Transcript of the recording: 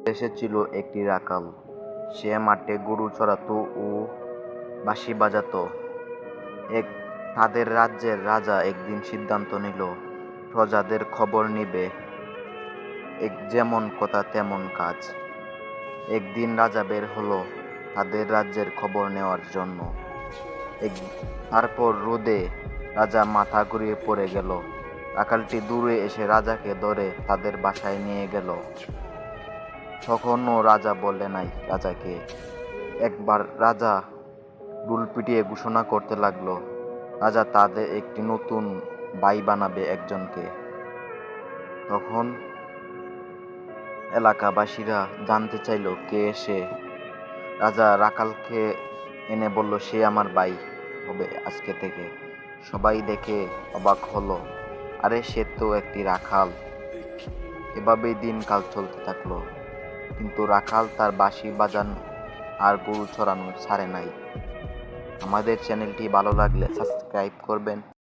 দেশে ছিল একটি রাখাল। সে মাঠে গরু চড়াতো ও বাঁশি বাজাতো। তাদের রাজ্যের রাজা একদিন সিদ্ধান্ত নিল প্রজাদের খবর নিবে। যেমন কথা তেমন কাজ। একদিন রাজা বের হলো তাদের রাজ্যের খবর নেওয়ার জন্য। তারপর রোদে রাজা মাথা ঘুরিয়ে পড়ে গেল। রাখালটি দূরে এসে রাজাকে ধরে তাদের বাসায় নিয়ে গেল। তখনও রাজা বলে নাই রাজাকে। একবার রাজা ডুল পিটিয়ে ঘোষণা করতে লাগলো, রাজা তাদের একটি নতুন ভাই বানাবে একজনকে। তখন এলাকাবাসীরা জানতে চাইল কে সে। রাজা রাখালকে এনে বলল, সে আমার ভাই হবে আজকে থেকে। সবাই দেখে অবাক হলো, আরে সে তো একটি রাখাল। এভাবেই দিনকাল চলতে থাকলো, কিন্তু রাখাল তার বাঁশি বাজানো আর গরু চড়ানো ছাড়ে নাই। আমাদের চ্যানেলটি ভালো লাগলে সাবস্ক্রাইব করবেন।